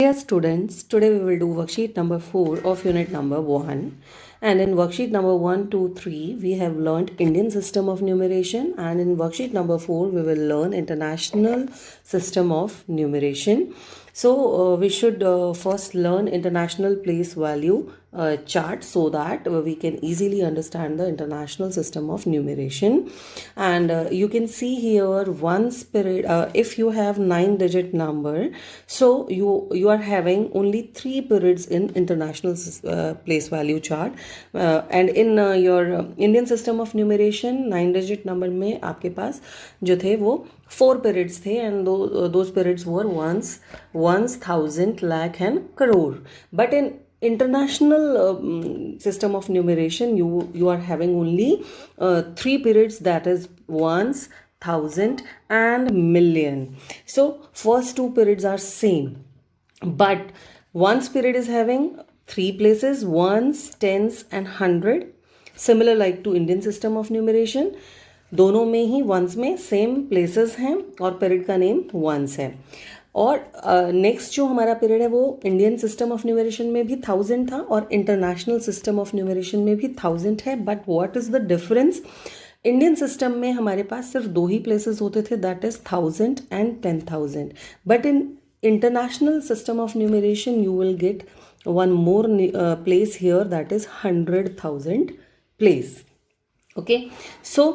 Dear students, today we will do worksheet number 4 of unit number 1. And in worksheet number 1, 2, 3, we have learned Indian system of numeration. And in worksheet number 4, we will learn international system of numeration. So we should first learn international place value chart so that we can easily understand the international system of numeration. And you can see here one spirit, if you have 9-digit number, so you are having only 3 periods in international place value chart. And in your Indian system of numeration 9-digit number में आपके पास जो थे वो 4 periods थे, and those periods were ones, 1000, lakh and crore. But in international system of numeration you are having only 3 periods, that is ones, thousand and million. So first 2 periods are same, but ones period is having 3 places, ones, tens and 100, similar like to Indian system of numeration. दोनों में ही once में same places हैं और period का name once है. और next जो हमारा पीरियड है वो इंडियन सिस्टम ऑफ न्यूमरेशन में भी 1000 था और इंटरनेशनल सिस्टम ऑफ न्यूमरेशन में भी 1000 है. But what is the difference? Indian system में हमारे पास सिर्फ 2 ही प्लेसेस होते थे, that is 1000 and 10,000. But in international system of numeration you will get one more place here, that is 100,000 place. Okay, so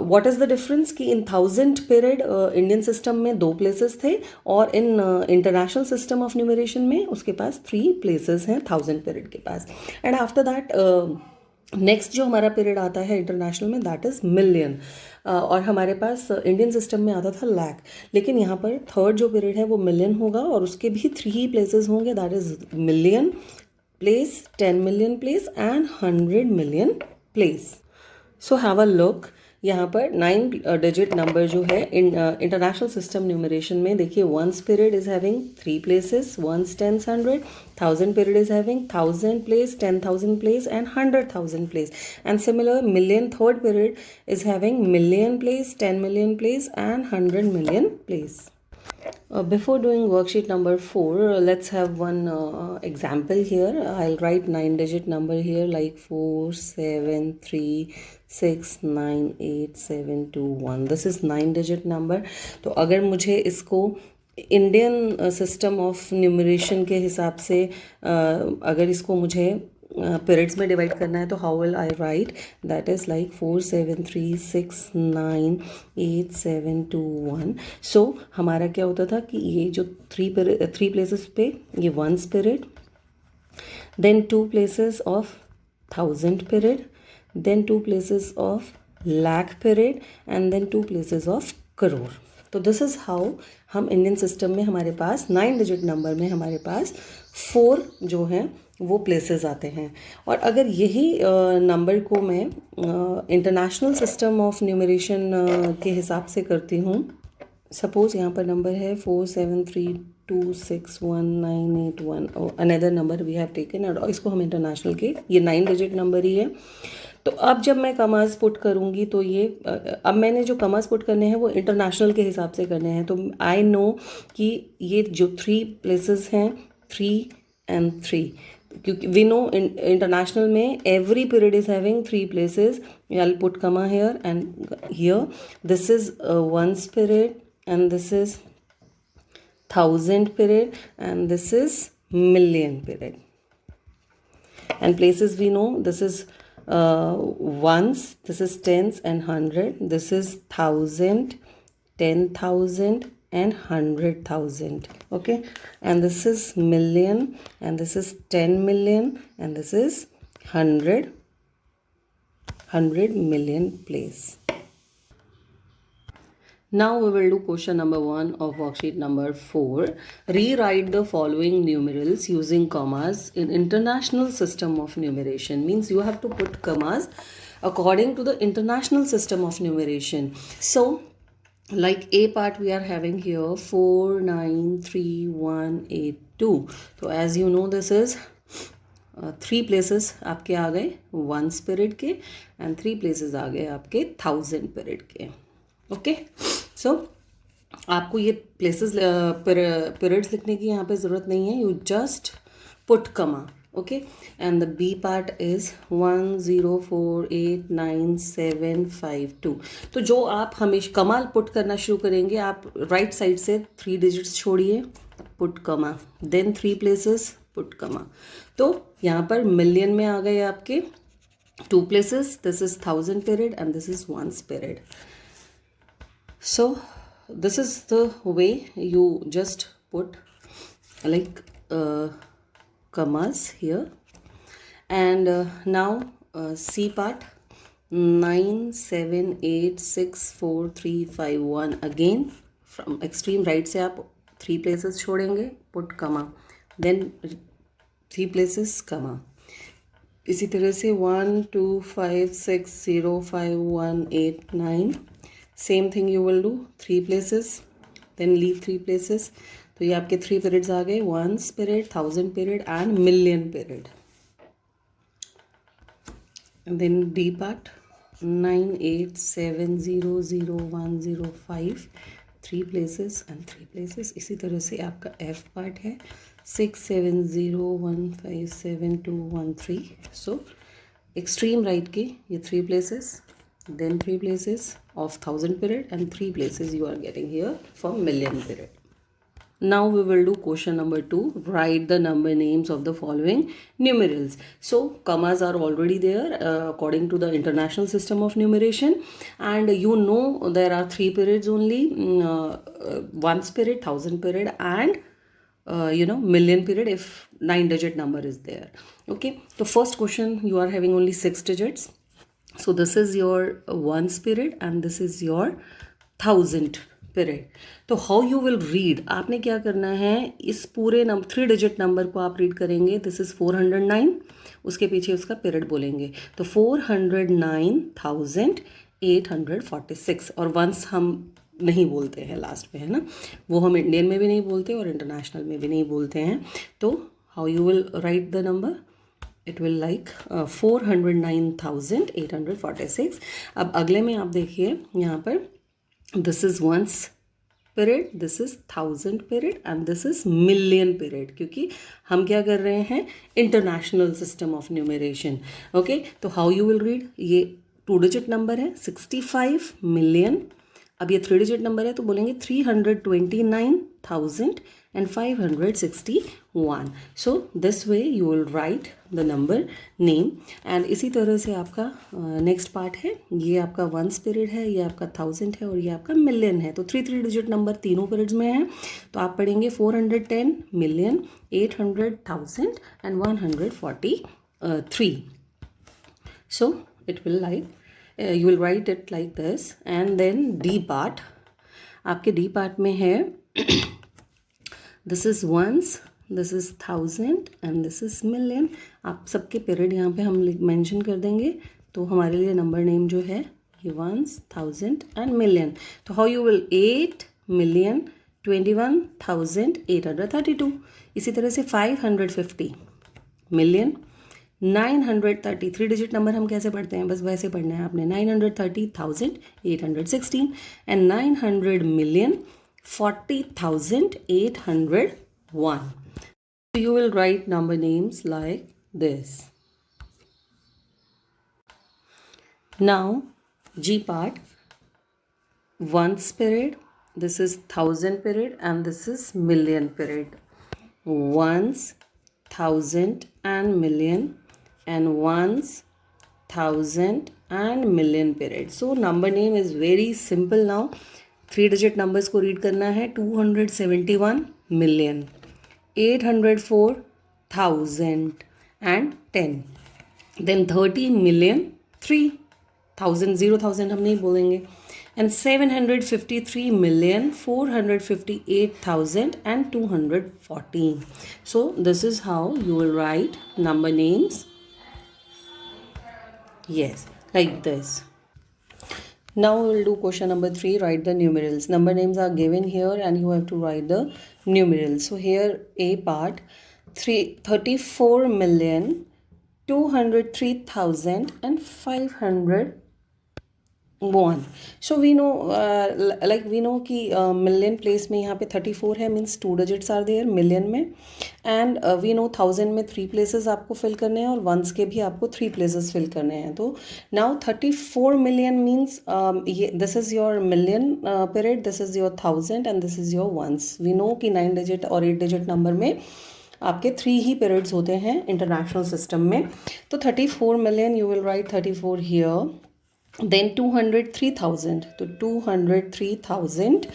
what is the difference कि in 1000 period Indian system में 2 places थे और in international system of numeration में उसके पास 3 places हैं 1000 period के पास. And after that next जो हमारा पीरियड आता है इंटरनेशनल में, दैट इज़ मिलियन. और हमारे पास इंडियन सिस्टम में आता था लैख, लेकिन यहाँ पर थर्ड जो पीरियड है वो मिलियन होगा और उसके भी 3 प्लेसेस होंगे, that is million place, 10 million place and 100 million place. So have a look. यहाँ पर 9-digit नंबर जो है इंटरनेशनल सिस्टम न्यूमरेशन में देखिए, ones period is having 3 places, ones, tens, 100. 1000 period is having 1000 place, 10,000 place and 100,000 place. And similar, million third period is having million place, 10 million place and 100 million place. Before doing worksheet number 4, let's have one example here. I'll write 9-digit number here like 4, 7, 3, 6, 9, 8, 7, 2, 1. This is 9-digit number. तो अगर मुझे इसको Indian system of numeration के हिसाब से अगर इसको मुझे पीरियड्स में डिवाइड करना है तो how will I right? That is like 4, 7, 3, 6, 9, 8, 7, 2, 1. सो हमारा क्या होता था कि ये जो 3 प्लेसेस पे ये ones period, then 2 places of 1000 period, then 2 places of lakh period and then 2 places of crore. तो दिस इज़ हाउ हम इंडियन सिस्टम में हमारे पास 9-digit नंबर में हमारे पास 4 जो हैं वो प्लेसेस आते हैं. और अगर यही नंबर को मैं इंटरनेशनल सिस्टम ऑफ न्यूमरेशन के हिसाब से करती हूँ, सपोज़ यहाँ पर नंबर है 4, 7, 3, 2, 6, 1, 9, 8, 1, another number we have taken, और इसको हम इंटरनेशनल के ये 9-digit नंबर ही है. तो अब जब मैं कमास पुट करूँगी तो ये अब मैंने जो कमास पुट करने हैं वो इंटरनेशनल के हिसाब से करने हैं. तो आई नो कि ये जो 3 places हैं 3 and 3, क्योंकि वी नो इंटरनेशनल में every period is having 3 places. I put comma here and here. This is ones period and this is 1000 period and this is million period. And places we know, this is ones, this is tens and 100, this is 1000, 10,000 and 100,000. Okay, and this is million and this is 10 million and this is 100 million place. Now we will do question number 1 of worksheet number 4. Rewrite the following numerals using commas in international system of numeration. Means you have to put commas according to the international system of numeration. So like A part we are having here 4, 9, 3, 1, 8, 2. So as you know, this is 3 places आपके आ गए ones period के and 3 places आ गए आपके 1000 period के. Okay, सो आपको ये places periods लिखने की यहाँ पे ज़रूरत नहीं है, you just put comma. Okay, and the B part is 10489752. तो जो आप हमेशा कमाल पुट करना शुरू करेंगे, आप राइट साइड से 3 डिजिट्स छोड़िए, पुट कमा, देन 3 प्लेसेस, पुट कमा. तो यहाँ पर मिलियन में आ गए आपके 2 places. This is 1000 period and this is 1's period. So this is the way you just put like commas here. And now C part, 9786431. again from extreme right से आप 3 places छोड़ेंगे, put comma, then 3 places comma. इसी तरह से 12560518 same thing you will do, 3 places, then leave 3 places. तो ये आपके 3 periods आ गए, 1's period, 1000 period and million period. Then D part 987000105, 3 places and 3 places. इसी तरह से आपका एफ पार्ट है 670157213. सो एक्सट्रीम राइट के ये 3 places, then 3 places of 1000 period and 3 places you are getting here for million period. Now we will do question number 2. Write the number names of the following numerals. So commas are already there according to the international system of numeration, and you know there are 3 periods only, 1's period, 1000 period and million period if 9-digit number is there. Okay, the first question, you are having only 6 digits. So this is your 1's period and this is your 1000 period. तो how you will read, आपने क्या करना है, इस पूरे 3 digit number को आप read करेंगे. दिस इज 409, उसके पीछे उसका पीरियड बोलेंगे. तो 409,846. और वंस हम नहीं बोलते हैं लास्ट में, है ना, वो हम इंडियन में भी नहीं बोलते और इंटरनेशनल में भी नहीं बोलते हैं. तो how you will right the number, it will like 409,846. अब अगले में आप देखिए यहाँ पर, this is 1's period, this is 1000 period and this is million period, क्योंकि हम क्या कर रहे हैं, international system of numeration. Okay, तो हाउ यू विल रीड, ये 2 digit नंबर है 65 million. अब ये 3 digit नंबर है तो बोलेंगे 329,561. So this way you will right the number name. And इसी तरह से आपका नेक्स्ट पार्ट है, ये आपका 1's period है, ये आपका 1000 है और ये आपका मिलियन है. तो 3 digit नंबर तीनों पीरियड्स में है. तो आप पढ़ेंगे 410 million, 800,000 and 143. So it will like you will write it like this. and then D part, आपके D part में है this is ones, this is 1000 and this is million. आप सबके पीरियड यहाँ पे हम मेंशन कर देंगे. तो हमारे लिए नंबर नेम जो है ये 1's, 1000 and million. तो how you will 8,021,832. इसी तरह से 550 million, 930, 3 digit नंबर हम कैसे पढ़ते हैं, बस वैसे पढ़ना है आपने. 930,816 and 900 million, 40,801. So you will write number names like this. Now G part, 1's period, this is 1000 period and this is million period. 1's, 1000 and million and 1's, 1000 and million period. So number name is very simple now. 3 digit numbers को read करना है. 271 million, 804,000 and 10. Then 30 million, 3,000, 0,000 हम नहीं बोलेंगे. And 753,458,000 and 214. So this is how you will write number names. Yes, like this. Now we will do question number 3. Write the numerals. Number names are given here and you have to write the numerals. So here A part, 34,203,500 one. So we know like we know कि million place में यहाँ पे 34 है, means 2 digits are there million में. And we know 1000 में 3 places आपको fill करने हैं और वंस के भी आपको 3 प्लेसेस फिल करने हैं. तो नाउ 34 मिलियन मीन्स ये this is your million period, this is your 1000 and this is your ones. We know कि 9 डिजिट और 8 डिजिट नंबर में आपके 3 ही पीरियड्स होते हैं इंटरनेशनल सिस्टम में. तो 34 million you will right 34 here. Then 203,000, so 203,000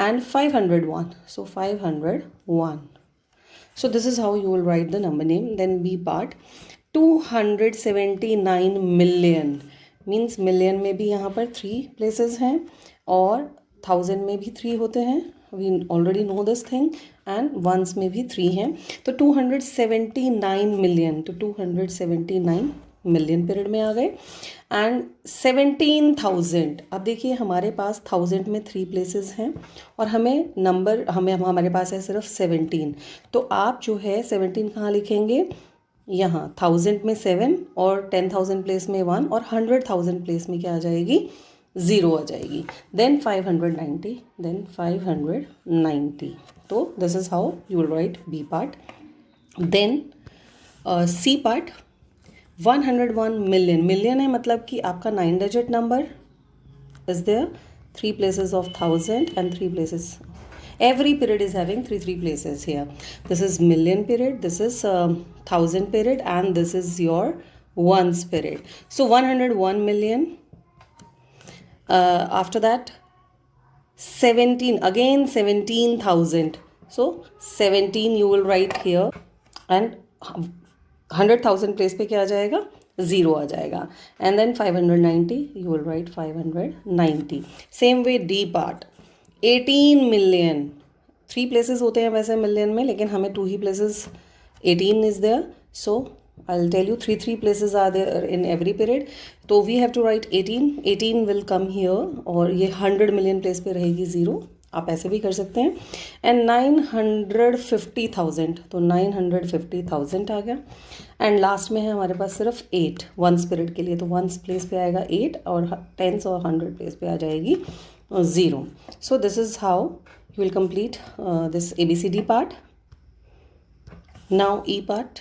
and 501, so 501. So this is how you will write the number name. Then B part, 279 million means million में भी यहाँ पर 3 places हैं और 1000 में भी 3 होते हैं. We already know this thing. and ones में भी 3 हैं. तो 279 million, तो 279 मिलियन पीरियड में आ गए. एंड 17,000, अब देखिए हमारे पास 1000 में 3 प्लेसेस हैं और हमारे पास है सिर्फ 17. तो आप जो है 17 कहाँ लिखेंगे, यहाँ 1000 में 7 और 10,000 प्लेस में 1 और 100,000 प्लेस में क्या आ जाएगी, 0 आ जाएगी. देन 590. तो this is how you will write B part. Then C part, 101 million. Million है मतलब कि आपका 9 digit number is there, 3 places of 1000 and 3 places. Every period is having 3 places here. This is million period, this is 1000 period, and this is your ones period. So 101 million. After that 17, again 17,000. So 17 you will write here, and 100,000 place पे क्या आ जाएगा, 0 आ जाएगा. And then 590 you will write 590. Same way the part, 18 million. 3 places होते हैं वैसे million में, लेकिन हमें 2 ही places, 18 is there. So I will tell you 3 places are there in every period. तो we have to write 18 will come here, और ये 100 मिलियन प्लेस पे रहेगी 0. आप ऐसे भी कर सकते हैं. एंड 950,000, तो 950,000 आ गया. एंड लास्ट में है हमारे पास सिर्फ 8 वंस पीरियड के लिए, तो वंस प्लेस पे आएगा 8 और 10s और 100 प्लेस पे आ जाएगी 0. So this is how you will complete this ABCD part. Now E part,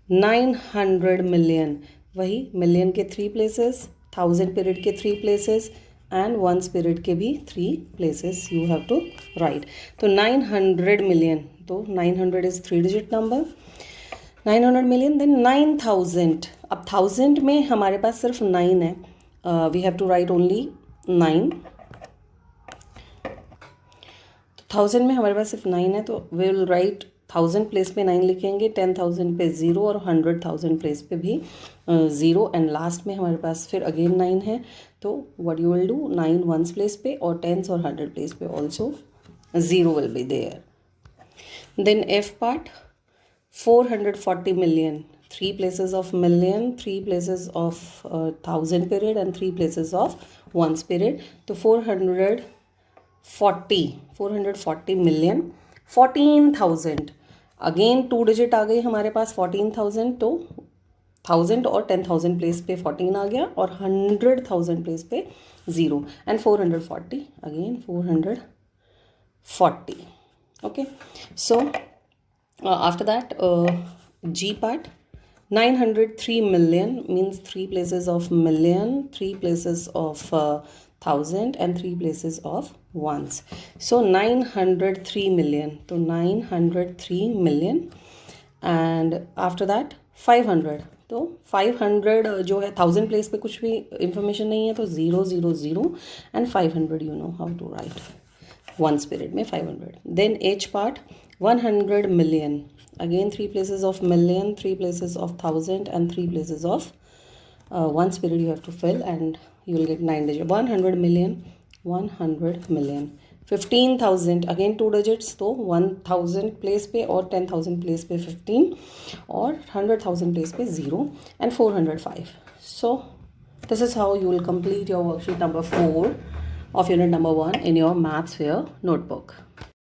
900 million. वही मिलियन के 3 प्लेसेस, 1000 पीरियड के 3 प्लेसेस एंड वंस पीरियड के भी 3 places you have to write. तो 900 मिलियन, तो 900 is 3 digit number, 900 million. Then 9,000. अब 1000 में हमारे पास सिर्फ 9 है, we have to write only 9. तो 1000 में हमारे पास सिर्फ 9 है, तो वी विल राइट 1000 प्लेस पे 9 लिखेंगे, 10,000 पे 0 और 100,000 प्लेस पे भी 0. एंड लास्ट में हमारे पास फिर अगेन 9 है. तो what you will do, 9 ones place पे और 10s और 100 प्लेस पे also 0 will be there. Then F part, 440 million. 3 places of million, 3 places of 1000 period and 3 places of ones period. तो 440 मिलियन. 14,000, अगेन 2 डिजिट आ गई हमारे पास 14,000. तो 1000 और 10,000 प्लेस पे 14 आ गया और 100,000 प्लेस पे 0. And 440, again 440. Okay, so after that G part, 903 million means 3 places of million, 3 places of 1000 and 3 places of ones. So 903 million, तो 903 million. and after that 500, तो 500 जो है 1000 प्लेस पे कुछ भी इंफॉर्मेशन नहीं है, तो 0 0 0 and 500 you know how to write ones period में 500. Then H part, 100 million. Again 3 places of million, 3 places of 1000 and 3 places of ones period you have to fill, and you will get 9 digit. 100 million, 100 million. 15,000, again 2 digits, तो 1000 place पे और 10,000 place पे 15 और 100,000 place पे 0 and 405. So this is how you will complete your worksheet number 4 of unit number 1 in your Maths Fair notebook.